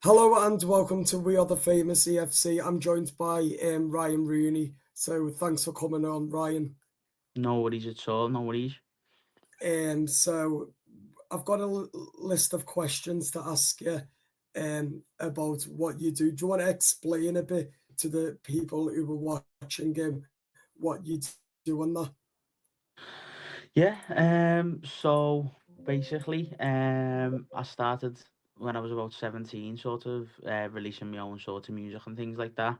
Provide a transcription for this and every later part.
Hello and welcome to We Are the Famous EFC. I'm joined by Ryan Rooney. So thanks for coming on, Ryan. No worries at all, no worries. So I've got a list of questions to ask you about what you do. Do you want to explain a bit to the people who were watching what you do on that? Yeah, so basically, I started when I was about 17, sort of releasing my own sort of music and things like that.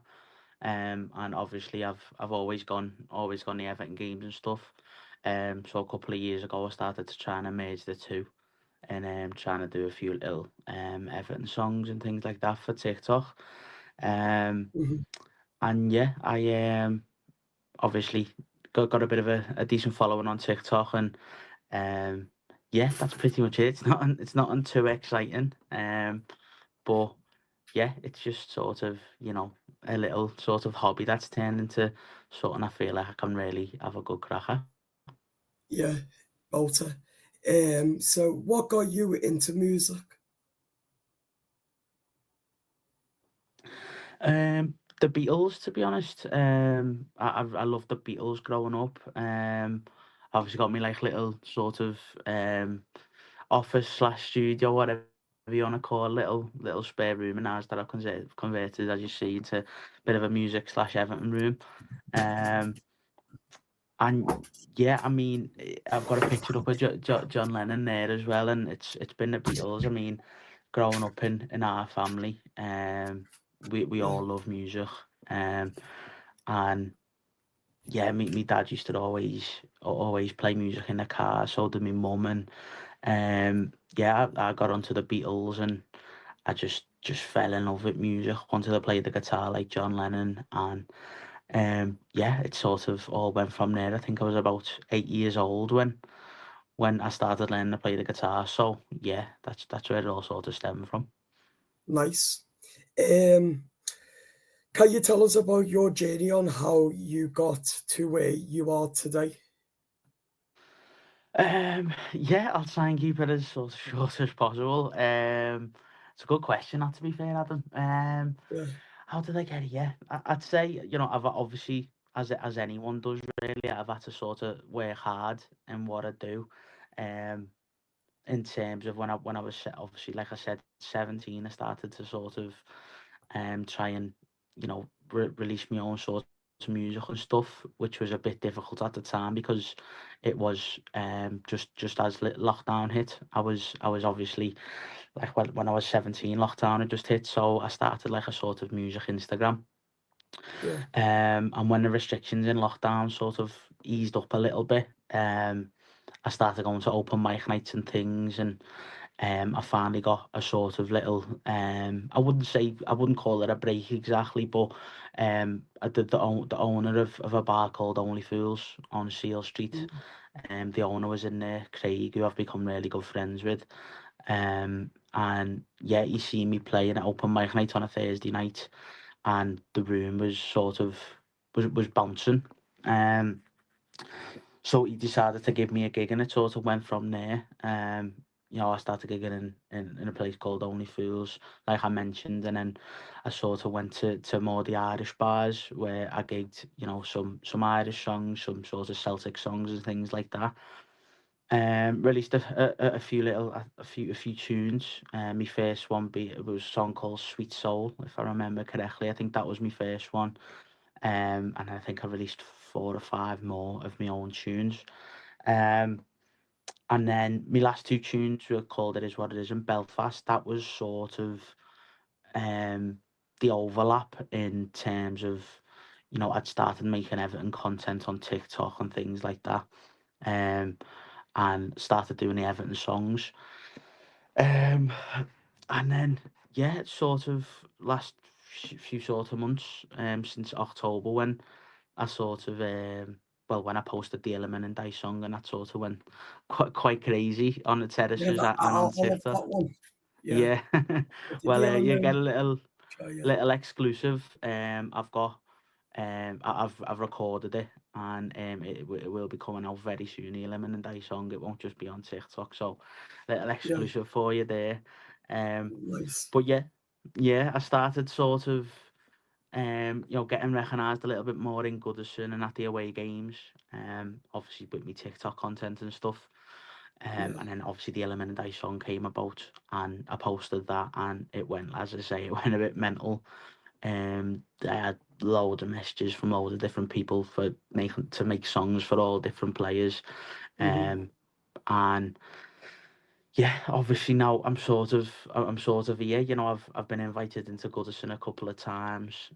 And obviously I've always gone the Everton games and stuff. So a couple of years ago I started to try and merge the two and trying to do a few little Everton songs and things like that for TikTok. Um, Mhm. and yeah, I obviously got a bit of a decent following on TikTok, and um yeah, that's pretty much it. It's not too exciting, but yeah, it's just sort of, a little sort of hobby that's turned into something I feel like I can really have a good crack at. Yeah, Bolter. So what got you into music? The Beatles, to be honest. I loved the Beatles growing up. Obviously got me like little sort of office slash studio, whatever you want to call it, little spare room in ours that I've converted, as you see, into a bit of a music slash Everton room. Um, and yeah, I mean, I've got a picture up of John Lennon there as well, and it's been the Beatles. I mean, growing up in our family, we Yeah, all love music, um, and yeah, me dad used to always play music in the car. So did my mum, and yeah, I got onto the Beatles, and I just fell in love with music. Wanted to play the guitar like John Lennon, and yeah, it sort of all went from there. I think I was about 8 years old when I started learning to play the guitar. So yeah, that's where it all sort of stemmed from. nice. Um, can you tell us about your journey on how you got to where you are today? Yeah, I'll try and keep it as sort of short as possible. It's a good question, not to be fair, Adam. Yeah, How did I get here? I'd say, I've obviously, as anyone does really, I've had to sort of work hard in what I do. Um, in terms of when I was obviously, like I said, 17, I started to sort of try and release my own sort of music and stuff, which was a bit difficult at the time because it was just as lockdown hit. I was obviously, like, when I was 17, lockdown had just hit, so I started like a sort of music Instagram. yeah, And when the restrictions in lockdown sort of eased up a little bit, I started going to open mic nights and things, and I finally got a sort of little, I wouldn't call it a break exactly, but the owner of a bar called Only Fools on Seal Street, mm, the owner was in there, Craig, who I've become really good friends with. And yeah, he seen me playing at open mic night on a Thursday night, and the room was sort of was bouncing. Um, so he decided to give me a gig, and it sort of went from there. I started gigging in a place called Only Fools, like I mentioned, and then I sort of went to more the Irish bars where I gigged, some Irish songs, some sort of Celtic songs and things like that. Released a few a few tunes. My first one it was a song called Sweet Soul, if I remember correctly. I think that was my first one. And I think I released four or five more of my own tunes. Um, and then my last two tunes were called It Is What It Is in Belfast. That was sort of um, the overlap in terms of, I'd started making Everton content on TikTok and things like that. Um, and started doing the Everton songs. Um, and then, yeah, it's sort of last few sort of months, since October, when I sort of, when I posted the Element and Die song, and that sort of went quite crazy on the yeah. terraces That, and on I love TikTok. that one. Yeah, Yeah. the Well, you element. get a little Yeah, little exclusive. I've got I've recorded it, and it will be coming out very soon. The Element and Die song. It won't just be on TikTok. So little yeah, exclusive for you there. nice. But yeah. yeah, I started sort of getting recognised a little bit more in Goodison and at the away games. Obviously with me TikTok content and stuff. Yeah, And then obviously the Element and Dice song came about, and I posted that, and it went, as I say, it went a bit mental. I had loads of messages from loads of different people for make songs for all different players. hmm Um, and yeah, obviously now I'm sort of here. I've been invited into Goodison a couple of times.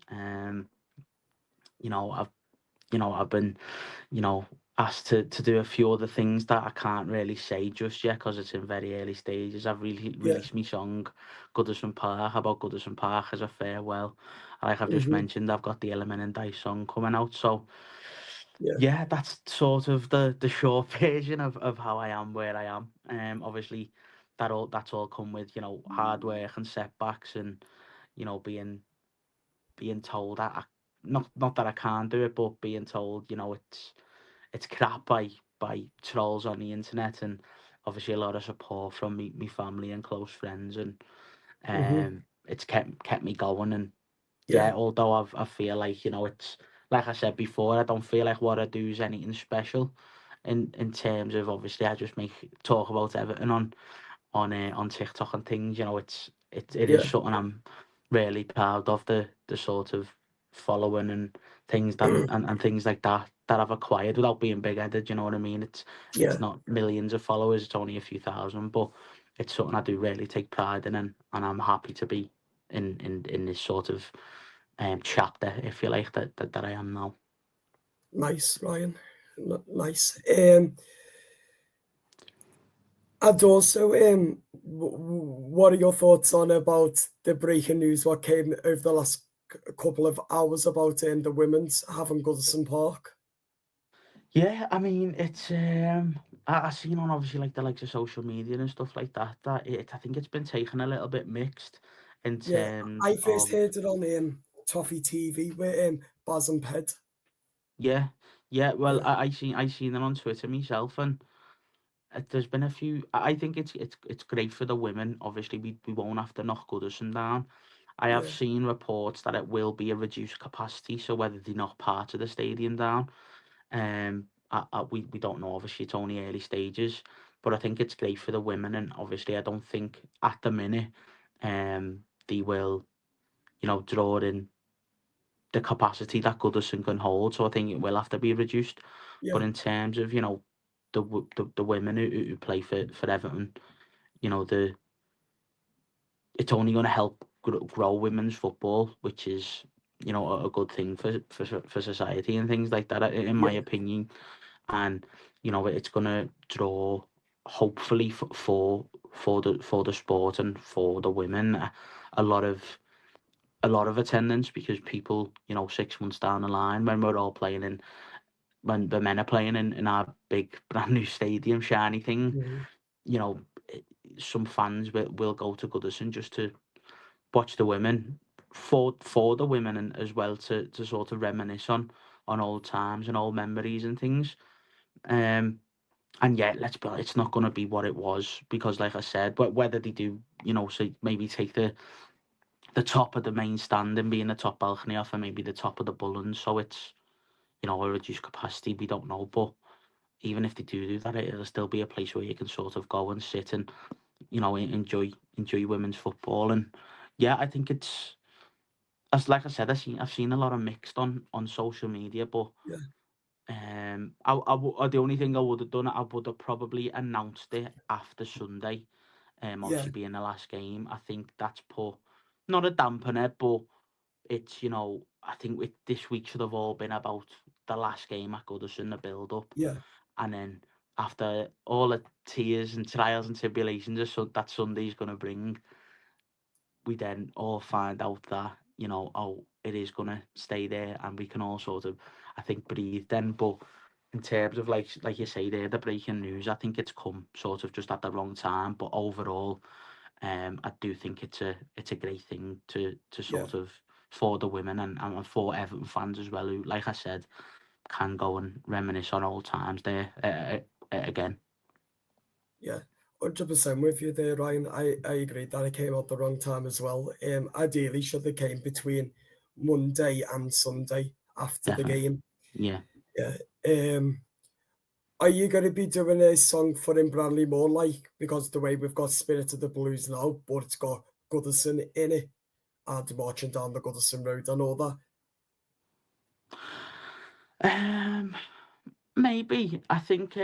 You know, I've I've been you know, asked to do a few other things that I can't really say just yet because it's in very early stages. I've really yeah, released my song Goodison Park about Goodison Park as a farewell. Like I've just hmm mentioned, I've got the Element and Dice song coming out. So yeah, yeah, that's sort of the short version of how I am where I am. Obviously that's all come with, hard work and setbacks and, being told that not that I can't do it, but being told, it's crap by trolls on the internet, and obviously a lot of support from me family and close friends, and hmm it's kept me going. And yeah, yeah, although I feel like, it's like I said before, I don't feel like what I do is anything special in terms of, obviously I just make talk about Everton on TikTok and things. It is yeah, something I'm really proud of, the sort of following and things and things like that I've acquired without being big headed. You know what I mean? It's yeah. not millions of followers. It's only a few thousand, but it's something I do really take pride in, and I'm happy to be in this sort of chapter, if you like, that I am now. Nice, Ryan. Nice. And also, what are your thoughts on about the breaking news? What came over the last couple of hours about the women's having Goodison Park? Yeah, I mean, it's I seen on, obviously, like the likes of social media and stuff like that. I think it's been taken a little bit mixed in Yeah, terms I first of. heard it on Toffee TV with Baz and Ped. Yeah, yeah. Well, Yeah, I seen them on Twitter myself, and there's been a few. I think it's great for the women. Obviously, we won't have to knock Goodison down. I have yeah, seen reports that it will be a reduced capacity, so whether they knock part of the stadium down. We don't know. Obviously, it's only early stages, but I think it's great for the women. And obviously, I don't think at the minute, they will, draw in the capacity that Goodison can hold. So I think it will have to be reduced. But yeah, in terms of, the women who play for Everton, the it's only going to help grow women's football, which is, a good thing for society and things like that, in my yeah, opinion. And it's going to draw, hopefully, for the sport and for the women, a lot of attendance, because people, 6 months down the line, when we're all playing in when the men are playing in our big brand new stadium, shiny thing, mhm, you know eh, some fans will go to Goodison just to watch the women, for the women, and as well to sort of reminisce on old times and old memories and things. Um, and yeah, let's be honest, it's not going to be what it was, because, like I said, but whether they do, so maybe take the top of the main stand and be in the top balcony off, and maybe the top of the Bullens, so it's, a reduced capacity. We don't know, but even if they do that, it'll still be a place where you can sort of go and sit and, enjoy women's football. And yeah, I think it's, as like I said, I've seen a lot of mixed on social media, but yeah, the only thing I would have done, I would have probably announced it after Sunday. yeah, Obviously being the last game, I think that's put not a damper on it, but it's, I think this week should have all been about the last game at Goodison, the build up, yeah, and then after all the tears and trials and tribulations that Sunday's going to bring, we then all find out that, oh, it is going to stay there, and we can all sort of, I think, breathe then. But in terms of, like you say there, the breaking news, I think it's come sort of just at the wrong time. But overall, I do think it's a great thing to yeah, sort of, for the women, and for Everton fans as well, who, like I said, can go and reminisce on old times there, again. yeah. 100% with you there, Ryan. I agree that it came out the wrong time as well. Ideally, should have came between Monday and Sunday after the Definitely. game. Yeah. Yeah. Are you going to be doing a song for him, Bradley Moore, like because the way we've got Spirit of the Blues now, but it's got Goodison in it and marching down the Goodison Road and all that? Um, maybe. I think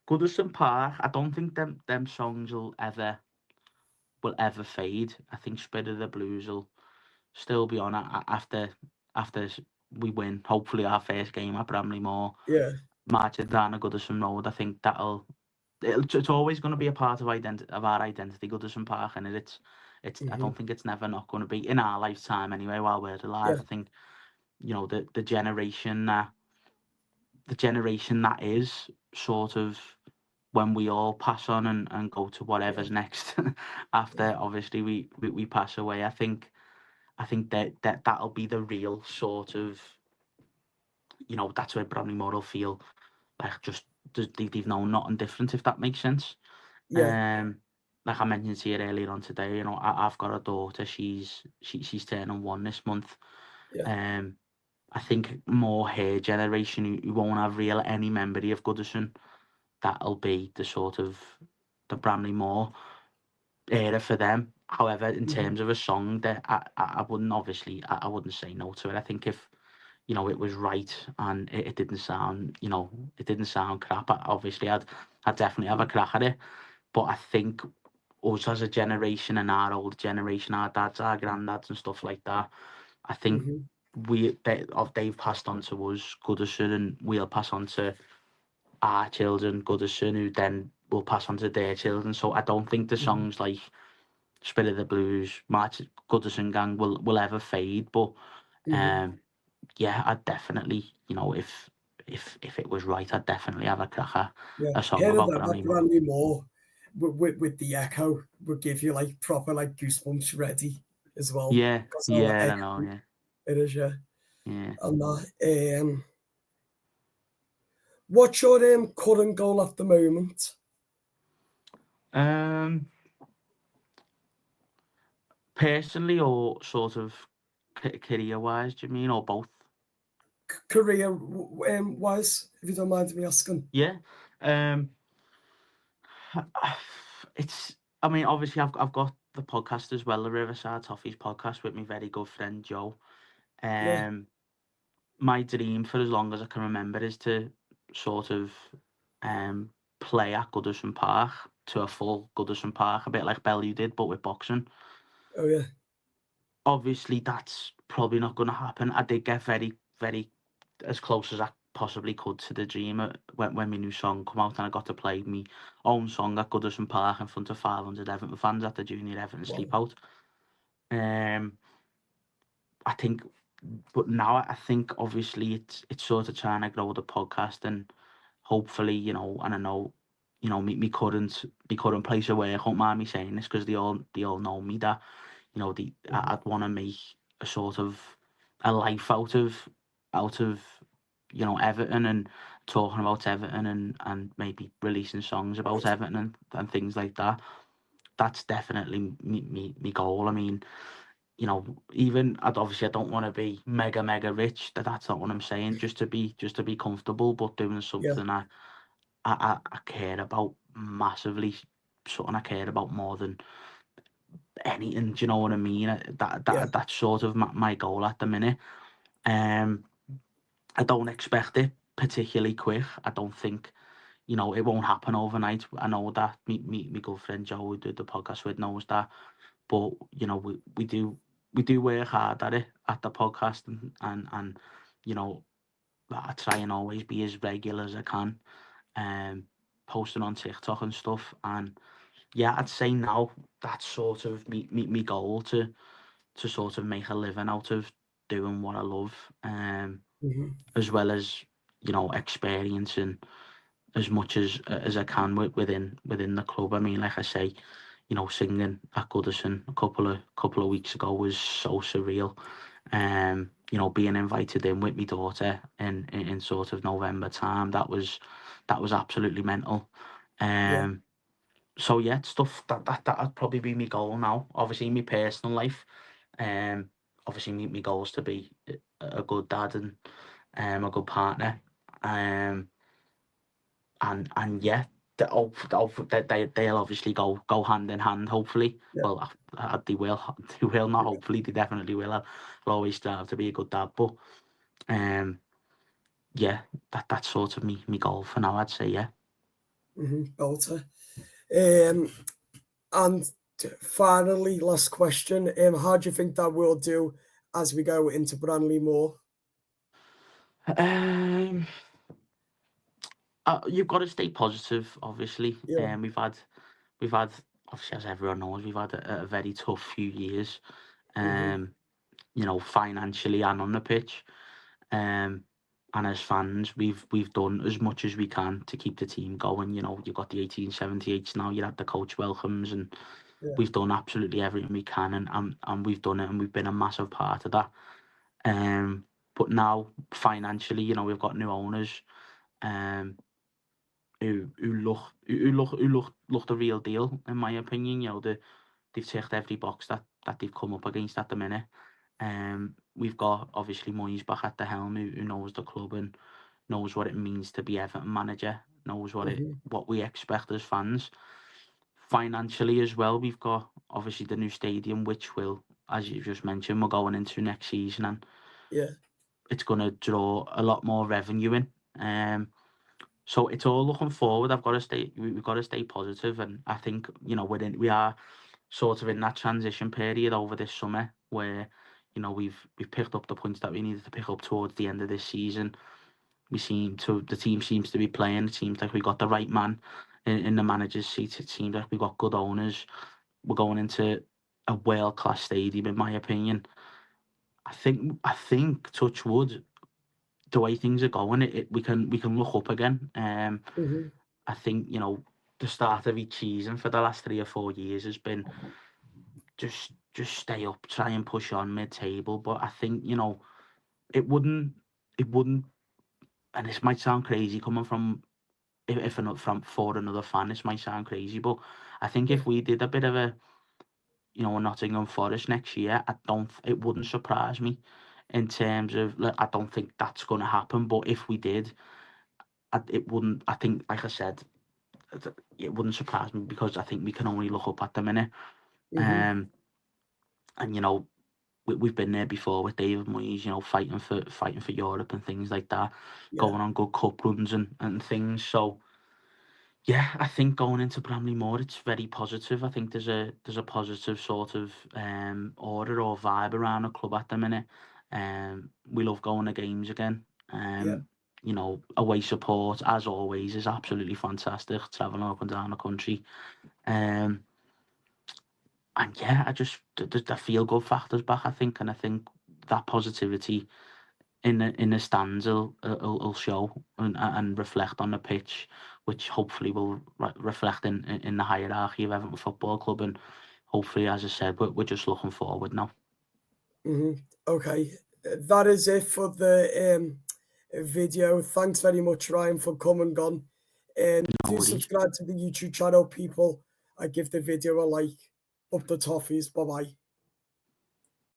Goodison Park. I don't think them songs will ever fade. I think Spirit of the Blues will still be on after we win. Hopefully, our first game at Bramley Moore, Yeah. marching down a Goodison Road. I think it's always going to be a part of our identity, Goodison Park, and it's. I Hmm. don't think it's never not going to be in our lifetime anyway. While we're Yeah. alive, I think the generation that is sort of when we all pass on and go to Yeah. whatever's next after Yeah. obviously we pass away. I think that'll be the real sort of, that's where Bradley Moore will feel like just they've known nothing different, if that makes sense. Yeah. Um, like I mentioned to you earlier on today, I've got a daughter. She's turning 1 this month. Yeah. Um, I think more her generation who won't have real any memory of Goodison, that'll be the sort of the Bramley Moore era for them. However, in Hmm. terms of a song, that I wouldn't obviously I wouldn't say no to it. I think if it was right and it didn't sound it didn't sound crap, obviously I'd definitely have a crack at it. But I think us as a generation and our older generation, our dads, our granddads, and stuff like that, I think Hmm. they've passed on to us Goodison, and we'll pass on to our children Goodison, who then will pass on to their children. So I don't think the Hmm. songs like Spirit of the Blues, March Goodison Gang will ever fade. But Hmm. um, yeah, I'd definitely, if it was right, I'd definitely have a crack at Yeah. a song Hearing about that Bramley Moore. Bradley Moore with the echo would give you like proper like goosebumps ready as well Yeah, because of that yeah, I know, echo. yeah, It is, yeah. yeah. And that. What's your current goal at the moment? Um, Personally, or sort of career-wise, do you mean, or both? Career wise, if you don't mind me asking. Yeah. Um, it's. I mean, obviously, I've got the podcast as well, the Riverside Toffees podcast with my very good friend Joe. Yeah. Um, my dream for as long as I can remember is to sort of um play at Goodison Park, to a full Goodison Park, a bit like Bellew did, but with boxing. Oh yeah. Obviously, that's probably not going to happen. I did get very, very as close as I possibly could to the dream when my new song come out, and I got to play my own song at Goodison Park in front of 500 Everton fans at the Junior Everton Wow. Sleepout. Um, I think, but now I think obviously it's sort of trying to grow the podcast, and hopefully, and I know, me current place of work, I don't mind me saying this because they all know me, that Hmm. I'd want to make a sort of a life out of Everton, and talking about Everton, and maybe releasing songs about Right. Everton, and things like that. That's definitely me goal. I mean, even I don't want to be mega mega rich. That's not what I'm saying. Just to be comfortable, but doing Yeah. something I care about massively, something I care about more than anything. Do you know what I mean? Yeah. That's sort of my goal at the minute. Um, I don't expect it particularly quick. I don't think it won't happen overnight. I know that. Me good friend Joe, who did the podcast with, knows that. But we do work hard at it, at the podcast, and you know I try and always be as regular as I can, um, posting on TikTok and stuff. And yeah, I'd say now that's sort of me goal, to sort of make a living out of doing what I love, Hmm. as well as experiencing as much as I can within the club. I mean, like I say, singing at Goodison a couple of weeks ago was so surreal. Being invited in with my daughter in sort of November time, that was absolutely mental. Yeah. Um, So yeah, stuff that'd probably be my goal now. Obviously, my personal life. Um, Obviously, my goal is to be a good dad and a good partner. And yeah, they'll obviously go hand in hand. Hopefully, Yeah. well, they will. They will not. Hopefully, they definitely will. I'll always strive to be a good dad, but um, yeah, that's sort of me goal for now. I'd say yeah. Belter. And finally, last question. How do you think that we'll do as we go into Branley Moor? You've got to stay positive. Obviously, Yeah. we've had obviously, as everyone knows, we've had a very tough few years. Mm-hmm. Financially and on the pitch. And as fans, we've done as much as we can to keep the team going. You've got the 1878s now. You had the coach welcomes, and Yeah. we've done absolutely everything we can, and we've done it, and we've been a massive part of that. But now financially, we've got new owners, um, who look the real deal, in my opinion. They've ticked every box that they've come up against at the minute. We've got obviously Moyes back at the helm, who knows the club and knows what it means to be Everton manager, knows Mm-hmm. what we expect as fans. Financially as well, we've got obviously the new stadium, which will, as you just mentioned, we're going into next season, and Yeah. it's going to draw a lot more revenue in. So it's all looking forward. We've got to stay positive, and I think we are sort of in that transition period over this summer where we've picked up the points that we needed to pick up towards the end of this season. The team seems to be playing. It seems like we got the right man in the manager's seat. It seems like we got good owners. We're going into a world class stadium, in my opinion. I think touch wood, the way things are going, we can look up again. Mm-hmm. I think the start of each season for the last 3 or 4 years has been just stay up, try and push on mid table. But I think it wouldn't it wouldn't, and this might sound crazy coming from if another from for another fan, this might sound crazy, but I think Yeah. if we did a bit of a Nottingham Forest next year, it wouldn't surprise me in terms of like, I don't think that's going to happen. But if we did, it wouldn't. I think, like I said, it wouldn't surprise me because I think we can only look up at the minute. Mm-hmm. Um, and we've been there before with David Moyes, fighting for Europe and things like that, Yeah. going on good cup runs and things. So yeah, I think going into Bramley Moor, it's very positive. I think there's a positive sort of order or vibe around the club at the minute. We love going to games again. Yeah. Away support as always is absolutely fantastic. Traveling up and down the country. Um, and yeah, the feel good factor's back, I think, and I think that positivity in the stands will show and reflect on the pitch, which hopefully will reflect in the hierarchy of Everton Football Club, and hopefully, as I said, we're just looking forward now. Mm-hmm. Okay. That is it for the video. Thanks very much, Ryan, for coming on. No Do worries. subscribe to the YouTube channel, people. I give the video a like. Up the toffees. Bye bye.